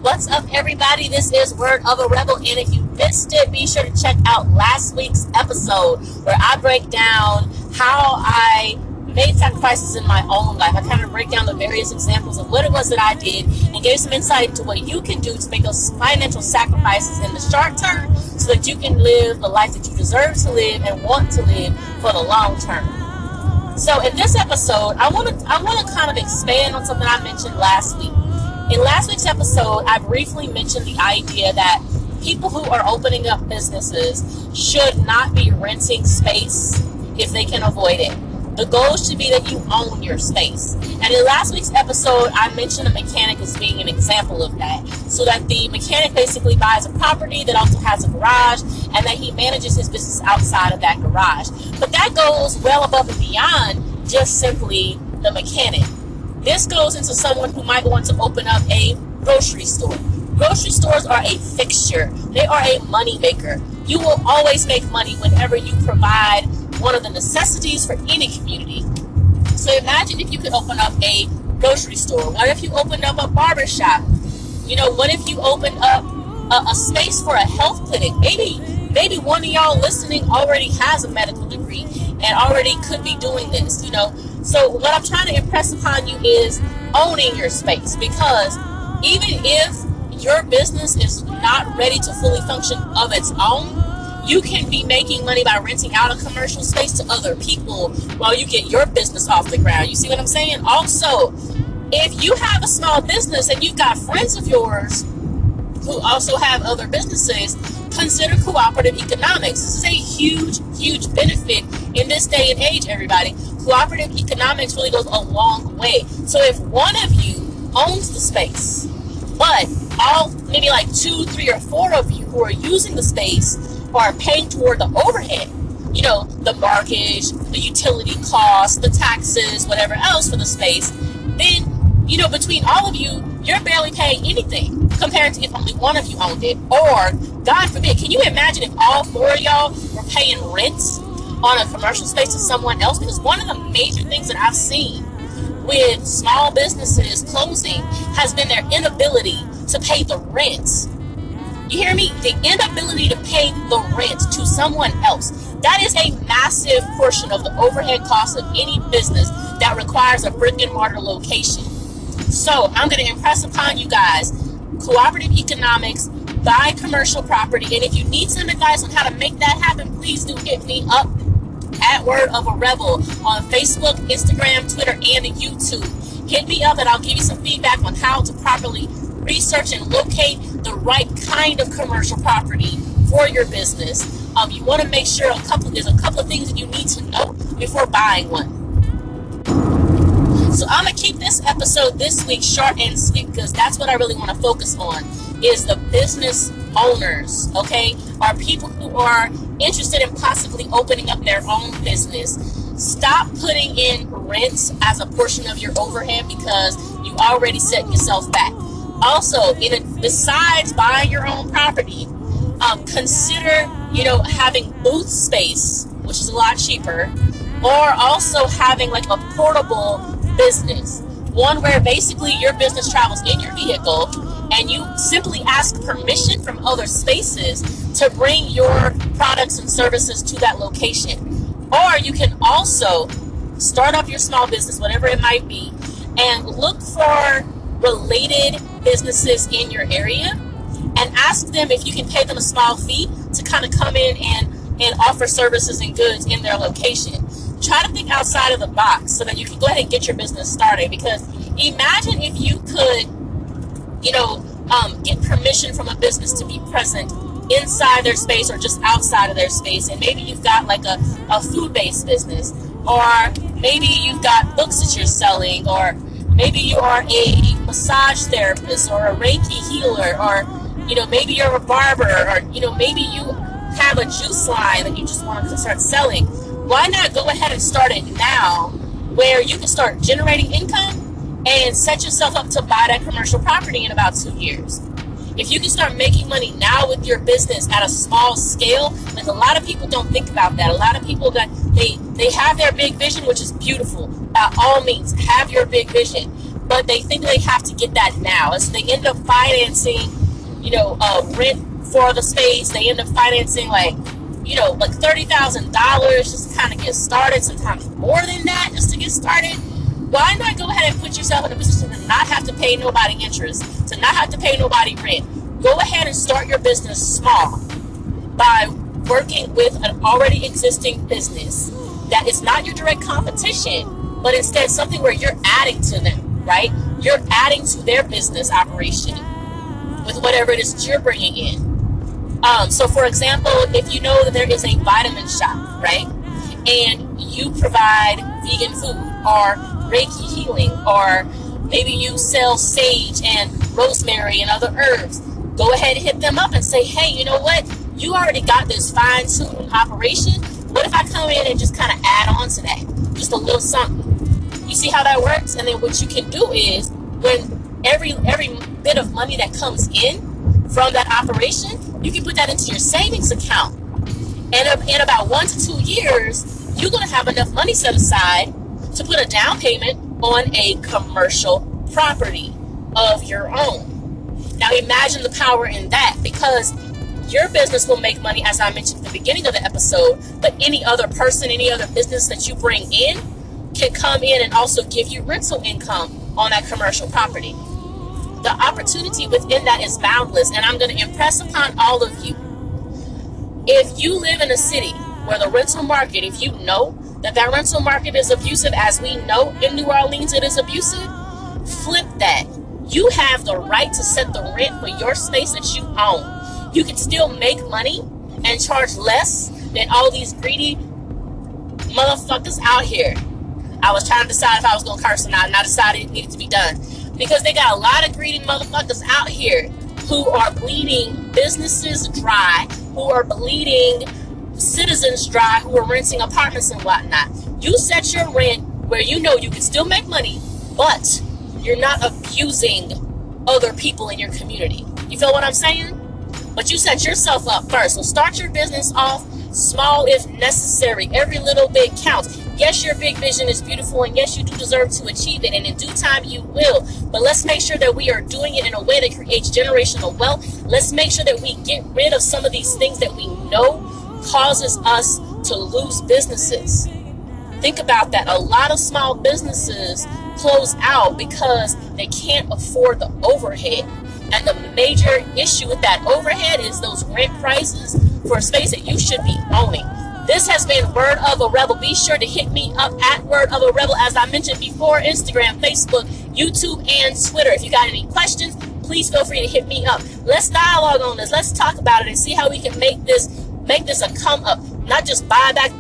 What's up, everybody? This is Word of a Rebel, and if you missed it, be sure to check out last week's episode where I break down how I made sacrifices in my own life. I kind of break down the various examples of what it was that I did and gave some insight into what you can do to make those financial sacrifices in the short term so that you can live the life that you deserve to live and want to live for the long term. So in this episode, I want to kind of expand on something I mentioned last week. In last week's episode, I briefly mentioned the idea that people who are opening up businesses should not be renting space if they can avoid it. The goal should be that you own your space. And in last week's episode, I mentioned a mechanic as being an example of that. So that the mechanic basically buys a property that also has a garage and that he manages his business outside of that garage. But that goes well above and beyond just simply the mechanic. This goes into someone who might want to open up a grocery store. Grocery stores are a fixture. They are a money maker. You will always make money whenever you provide one of the necessities for any community. So imagine if you could open up a grocery store. What if you opened up a barber shop? What if you opened up a space for a health clinic? Maybe one of y'all listening already has a medical degree and already could be doing this, So what I'm trying to impress upon you is owning your space, because even if your business is not ready to fully function of its own, you can be making money by renting out a commercial space to other people while you get your business off the ground. You see what I'm saying? Also, if you have a small business and you've got friends of yours who also have other businesses, consider cooperative economics. This is a huge, huge benefit in this day and age, everybody. Cooperative economics really goes a long way. So if one of you owns the space, but maybe like 2, 3, or 4 of you who are using the space are paying toward the overhead, the mortgage, the utility costs, the taxes, whatever else for the space, then, between all of you, you're barely paying anything compared to if only one of you owned it. Or, God forbid, can you imagine if all 4 of y'all were paying rent on a commercial space to someone else? Because one of the major things that I've seen with small businesses closing has been their inability to pay the rent. You hear me? The inability to pay the rent to someone else. That is a massive portion of the overhead cost of any business that requires a brick and mortar location. So I'm going to impress upon you guys cooperative economics, buy commercial property, and if you need some advice on how to make that happen, please do hit me up at Word of a Rebel on Facebook, Instagram, Twitter, and YouTube. Hit me up and I'll give you some feedback on how to properly research and locate the right kind of commercial property for your business. You want to make sure there's a couple of things that you need to know before buying one. So I'm going to keep this episode this week short and sweet, because that's what I really want to focus on, is the business owners, okay? Are people who are interested in possibly opening up their own business. Stop putting in rent as a portion of your overhead, because you already set yourself back. Also, besides buying your own property, consider, having booth space, which is a lot cheaper, or also having like a portable business, one where basically your business travels in your vehicle and you simply ask permission from other spaces to bring your products and services to that location. Or you can also start up your small business, whatever it might be, and look for related businesses in your area and ask them if you can pay them a small fee to kind of come in and offer services and goods in their location. Try to think outside of the box so that you can go ahead and get your business started, because imagine if you could get permission from a business to be present inside their space or just outside of their space. And maybe you've got like a food-based business, or maybe you've got books that you're selling, or maybe you are a massage therapist or a Reiki healer, or maybe you're a barber, or maybe you have a juice line that you just want to start selling. Why not go ahead and start it now, where you can start generating income and set yourself up to buy that commercial property in about 2 years? If you can start making money now with your business at a small scale, like a lot of people don't think about that. A lot of people they have their big vision, which is beautiful. By all means, have your big vision. but they think they have to get that now. And so they end up financing, rent for the space. They end up financing like $30,000 just to kind of get started, sometimes more than that just to get started. Why not go ahead and put yourself in a position to not have to pay nobody interest, to not have to pay nobody rent? Go ahead and start your business small by working with an already existing business that is not your direct competition, but instead something where you're adding to them, right? You're adding to their business operation with whatever it is that you're bringing in. So for example, if you know that there is a vitamin shop, right? And you provide vegan food or Reiki healing, or maybe you sell sage and rosemary and other herbs, go ahead and hit them up and say, hey, you know what? You already got this fine-tuned operation. What if I come in and just kind of add on to that? Just a little something. You see how that works? And then what you can do is, when every bit of money that comes in from that operation, you can put that into your savings account. And in about 1 to 2 years, you're going to have enough money set aside to put a down payment on a commercial property of your own. Now imagine the power in that, because your business will make money, as I mentioned at the beginning of the episode, but any other person, any other business that you bring in can come in and also give you rental income on that commercial property. The opportunity within that is boundless, and I'm going to impress upon all of you. If you live in a city where the rental market, if you know that rental market is abusive, as we know in New Orleans it is abusive, flip that. You have the right to set the rent for your space that you own. You can still make money and charge less than all these greedy motherfuckers out here. I was trying to decide if I was going to curse or not, and I decided it needed to be done. Because they got a lot of greedy motherfuckers out here who are bleeding businesses dry, who are bleeding citizens dry, who are renting apartments and whatnot. You set your rent where you know you can still make money, but you're not abusing other people in your community. You feel what I'm saying? But you set yourself up first. So start your business off small if necessary. Every little bit counts. Yes, your big vision is beautiful, and yes, you do deserve to achieve it, and in due time you will. But let's make sure that we are doing it in a way that creates generational wealth. Let's make sure that we get rid of some of these things that we know causes us to lose businesses. Think about that. A lot of small businesses close out because they can't afford the overhead. And the major issue with that overhead is those rent prices for a space that you should be owning. This has been Word of a Rebel. Be sure to hit me up at Word of a Rebel, as I mentioned before, Instagram, Facebook, YouTube, and Twitter. If you got any questions, please feel free to hit me up. Let's dialogue on this. Let's talk about it and see how we can make this a come up. Not just buy back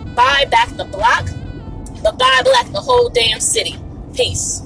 the block, but buy back the whole damn city. Peace.